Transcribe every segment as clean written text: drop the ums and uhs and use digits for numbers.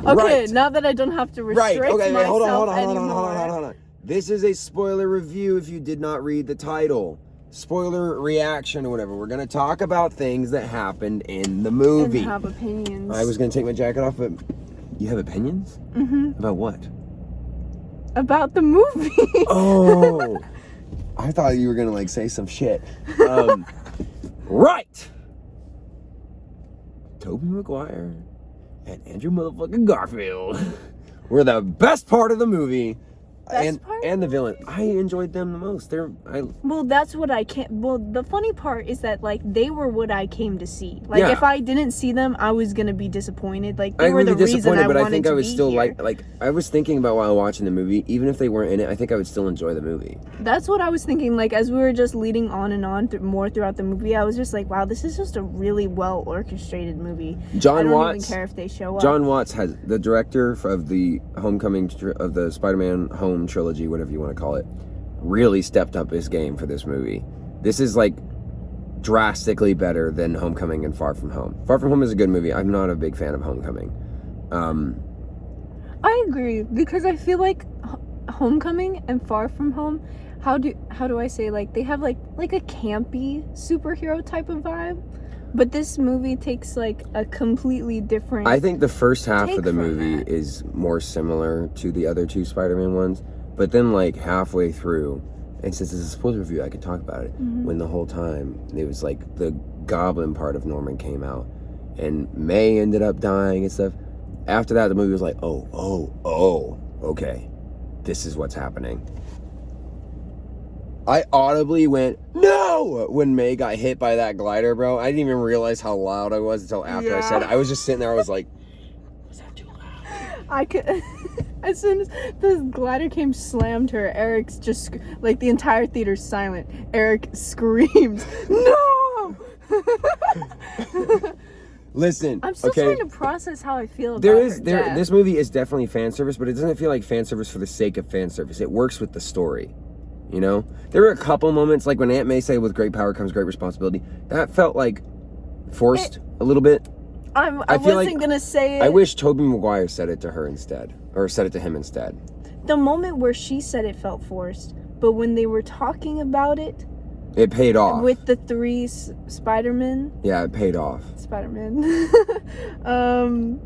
Okay, right. now that I don't have to restrict Right. Okay. myself Hold on. anymore. This is a spoiler review. If you did not read the title, spoiler reaction or whatever. We're gonna talk about things that happened in the movie. And have opinions. I was gonna take my jacket off, but you have opinions? Mm-hmm. About what? About the movie. Oh, I thought you were gonna like say some shit. Right. Tobey Maguire and Andrew motherfucking Garfield were the best part of the movie. And the villain. I enjoyed them the most. Well, that's what I can't. Well, the funny part is that like they were what I came to see. Like Yeah. if I didn't see them, I was gonna be disappointed. Like I they were would the be reason disappointed, I but wanted I think to I would be still here. like. I was thinking about while watching the movie, even if they weren't in it, I think I would still enjoy the movie. That's what I was thinking. Like as we were just leading on and on more throughout the movie, I was just like, wow, this is just a really well orchestrated movie. I don't even care if they show up. John Watts has the director of the Homecoming of the Spider-Man Home trilogy, whatever you want to call it, really stepped up his game for this movie. This is like drastically better than Homecoming and Far From Home. Far From Home is a good movie. I'm not a big fan of Homecoming. I agree because I feel like Homecoming and Far From Home, how do I say, like they have like a campy superhero type of vibe, but this movie takes like a completely different. I think the first half of the from movie that. is more similar to the other two Spider-Man ones, but then like halfway through, and since it's a spoiler review, I could talk about it. When the whole time it was like the Goblin part of Norman came out, and May ended up dying and stuff. After that, the movie was like, oh, okay, this is what's happening. I audibly went, no! When May got hit by that glider, bro. I didn't even realize how loud I was until after I said it. I was just sitting there, I was like, was that too loud? I could. As soon as the glider came slammed her, Eric's just like the entire theater's silent. Eric screams, "No!" Listen, I'm still okay, trying to process how I feel about her death. This movie is definitely fan service, but it doesn't feel like fan service for the sake of fan service. It works with the story, you know? There were a couple moments, like when Aunt May said, with great power comes great responsibility. That felt like forced a little bit. I wasn't gonna say it. I wish Tobey Maguire said it to her instead, or said it to him instead. The moment where she said it felt forced, but when they were talking about it, it paid off. With the three Spider-Men. Yeah, it paid off. Spider-Man.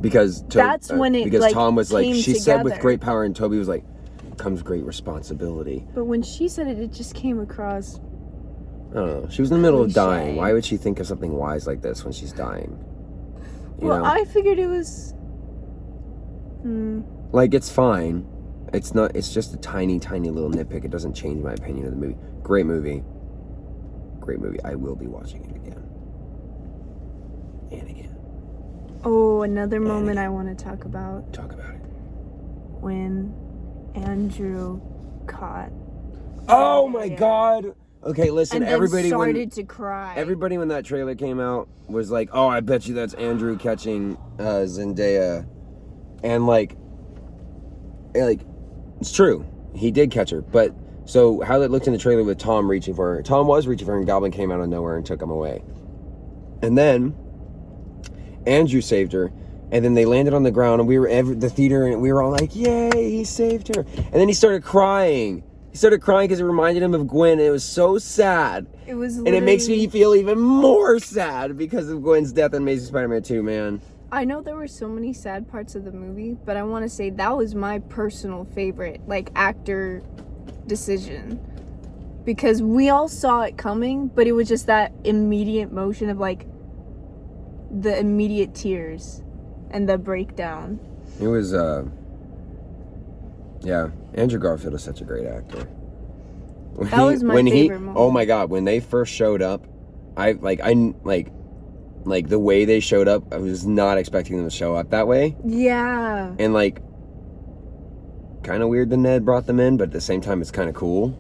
Because that's when it because like, Tom was like, came she together. said with great power, and Toby was like, comes great responsibility. But when she said it, it just came across. I don't know. She was in the middle of Cliche. dying. Why would she think of something wise like this when she's dying? You Well, know? I figured it was. Like, it's fine. It's not. It's just a tiny, tiny little nitpick. It doesn't change my opinion of the movie. Great movie. Great movie. I will be watching it again. And again. Oh, another moment I want to talk about. Talk about it. When Andrew caught. Oh my God. Okay, listen. And then Everybody started to cry. Everybody when that trailer came out was like, "Oh, I bet you that's Andrew catching Zendaya," and like it's true. He did catch her, but so how that looked in the trailer with Tom reaching for her. Tom was reaching for her, and Goblin came out of nowhere and took him away. And then Andrew saved her, and then they landed on the ground, and we were the theater, and we were all like, "Yay, he saved her!" And then he started crying. He started crying because it reminded him of Gwen, and it was so sad. It was, and it makes me feel even more sad because of Gwen's death in Amazing Spider-Man 2, man. I know there were so many sad parts of the movie, but I want to say that was my personal favorite, like, actor decision. Because we all saw it coming, but it was just that immediate motion of, like, the immediate tears and the breakdown. It was, yeah, Andrew Garfield is such a great actor. That was my favorite moment. Oh my God, when they first showed up, I the way they showed up, I was not expecting them to show up that way. Yeah. And like, kind of weird that Ned brought them in, but at the same time, it's kind of cool.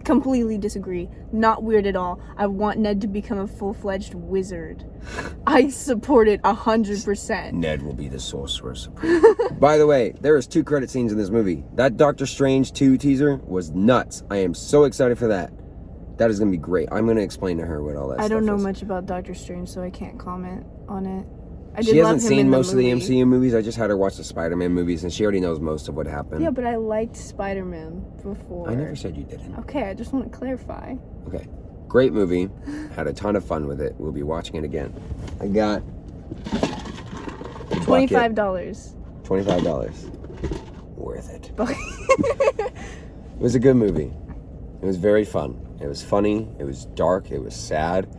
Completely disagree. Not weird at all. I want Ned to become a full-fledged wizard. I support it 100%. Ned will be the Sorcerer Supreme. By the way, there is 2 credit scenes in this movie. That Doctor Strange 2 teaser was nuts. I am so excited for that. That is going to be great. I'm going to explain to her what all that stuff is. I don't know much about Doctor Strange, so I can't comment on it. I did She love hasn't him in seen the most of the movie. MCU movies. I just had her watch the Spider-Man movies, and she already knows most of what happened. Yeah, but I liked Spider-Man before. I never said you didn't. Okay, I just want to clarify. Okay. Great movie. Had a ton of fun with it. We'll be watching it again. I got $25. $25. Worth it. It was a good movie. It was very fun. It was funny. It was dark. It was sad.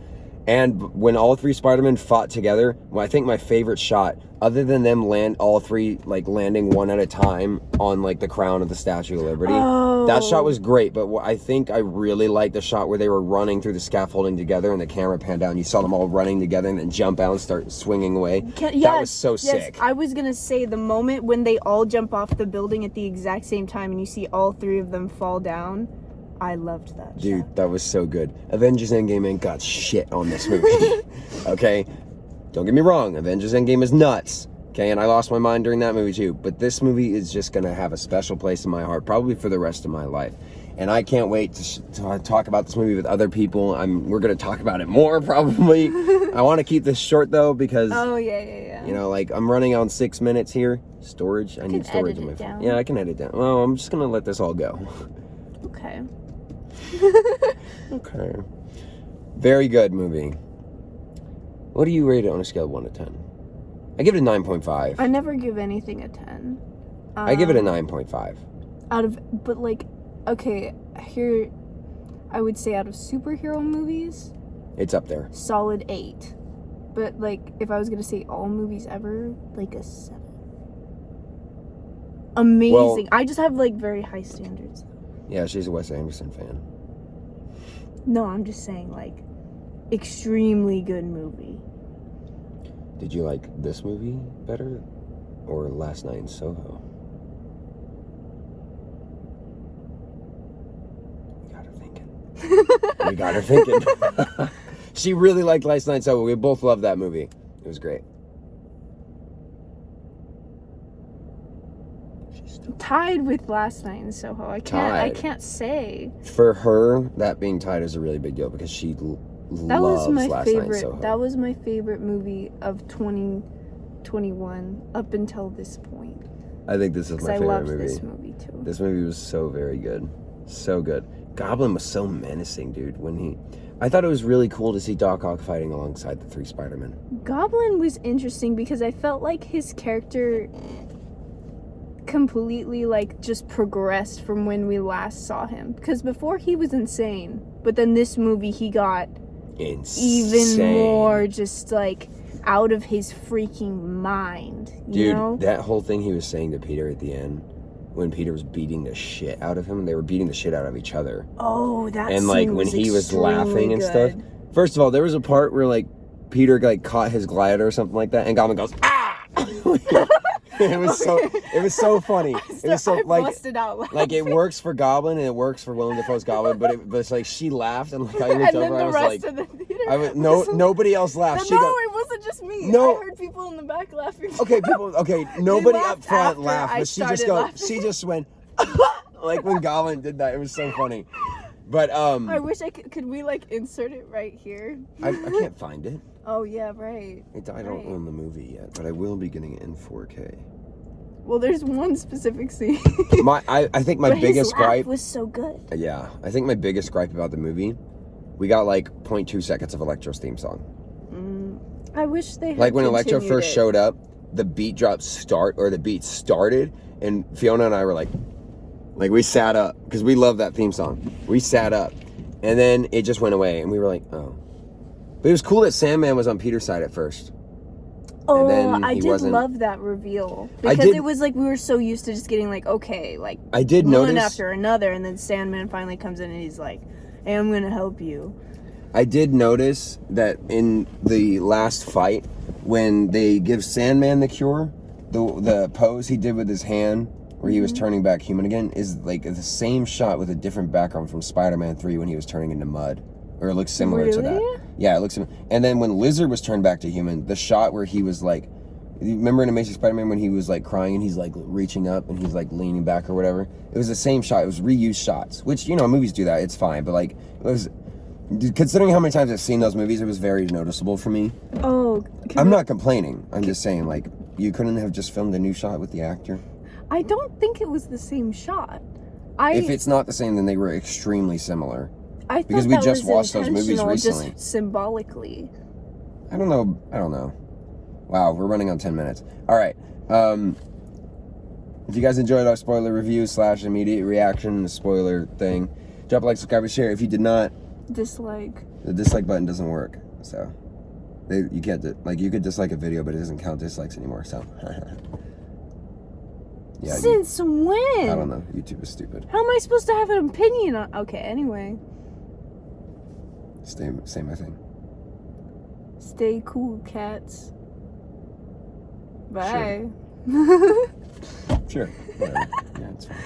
And when all three Spider-Men fought together, well, I think my favorite shot, other than them all three landing one at a time on like the crown of the Statue of Liberty, that shot was great. But I think I really liked the shot where they were running through the scaffolding together and the camera panned out and you saw them all running together and then jump out and start swinging away. That was so sick. I was gonna say the moment when they all jump off the building at the exact same time and you see all three of them fall down. I loved that. Dude, that was so good. Avengers Endgame ain't got shit on this movie. Okay? Don't get me wrong. Avengers Endgame is nuts. Okay? And I lost my mind during that movie too. But this movie is just going to have a special place in my heart, probably for the rest of my life. And I can't wait to talk about this movie with other people. We're going to talk about it more, probably. I want to keep this short, though, because... Oh, yeah. You know, like, I'm running on 6 minutes here. Storage. I need storage in my phone. Yeah, I can edit down. Well, I'm just going to let this all go. Okay. Okay. Very good movie. What do you rate it on a scale of 1 to 10? I give it a 9.5. I never give anything a 10. I give it a 9.5. Okay, here, I would say out of superhero movies, It's up there. solid 8. But, like, if I was gonna say all movies ever, like a 7. Amazing. Well, I just have, like, very high standards. Yeah, she's a Wes Anderson fan. No, I'm just saying, like, extremely good movie. Did you like this movie better or Last Night in Soho? We got her thinking. She really liked Last Night in Soho. We both loved that movie. It was great. Tied with Last Night in Soho. I can't say. For her, that being tied is a really big deal because she loves Last Night in Soho. That was my favorite movie of 2021 up until this point. I think this is my favorite movie. This movie too. This movie was so very good. So good. Goblin was so menacing, dude. I thought it was really cool to see Doc Ock fighting alongside the three Spider-Men. Goblin was interesting because I felt like his character completely just progressed from when we last saw him. Because before he was insane, but then this movie he got insane. Even more just out of his freaking mind. You know? That whole thing he was saying to Peter at the end, when Peter was beating the shit out of him, they were beating the shit out of each other. Oh, that and scene when was he was laughing and good. stuff. First of all, there was a part where Peter caught his glider or something like that, and Goblin goes ah. It was so funny. It was so busted out laughing. It works for Goblin and it works for Willem Dafoe's Goblin, but it's she laughed and I looked over and I was like, nobody else laughed. No, it wasn't just me. No, I heard people in the back laughing. Okay, nobody up front after laughed, I but she just went when Goblin did that. It was so funny. But I wish I could we insert it right here? I can't find it. Oh yeah, right. I don't own the movie yet, but I will be getting it in 4K. Well, there's one specific scene. I think my biggest gripe was so good. Yeah, I think my biggest gripe about the movie, we got 0.2 seconds of Electro's theme song. I wish they had when Electro first showed up, the beat started, and Fiona and I were we sat up because we love that theme song. We sat up, and then it just went away, and we were like, oh. But it was cool that Sandman was on Peter's side at first. Oh, I did love that reveal because it was we were so used to just getting I did one notice after another, and then Sandman finally comes in and he's like, "Hey, I'm gonna help you." I did notice that in the last fight, when they give Sandman the cure, the pose he did with his hand where he was turning back human again is the same shot with a different background from Spider-Man 3 when he was turning into mud. Or it looks similar to that. Yeah, it looks similar. And then when Lizard was turned back to human, the shot where he was remember in Amazing Spider-Man when he was crying and he's reaching up and he's leaning back or whatever? It was the same shot. It was reused shots, which, movies do that. It's fine. But Considering how many times I've seen those movies, it was very noticeable for me. Oh, I'm not complaining. I'm just saying, like, you couldn't have just filmed a new shot with the actor? I don't think it was the same shot. If it's not the same, then they were extremely similar. I thought because we that just was watched those movies intentional, recently. just symbolically. I don't know. Wow, we're running on 10 minutes. All right. If you guys enjoyed our spoiler review / immediate reaction, the spoiler thing, drop a like, subscribe, and share. If you did not, Dislike. the dislike button doesn't work. So you can't you could dislike a video, but it doesn't count dislikes anymore. So yeah. Since when? I don't know. YouTube is stupid. How am I supposed to have an opinion on? Okay, anyway. Say my thing. Stay cool, cats. Bye. Sure. Whatever. Yeah, it's fine.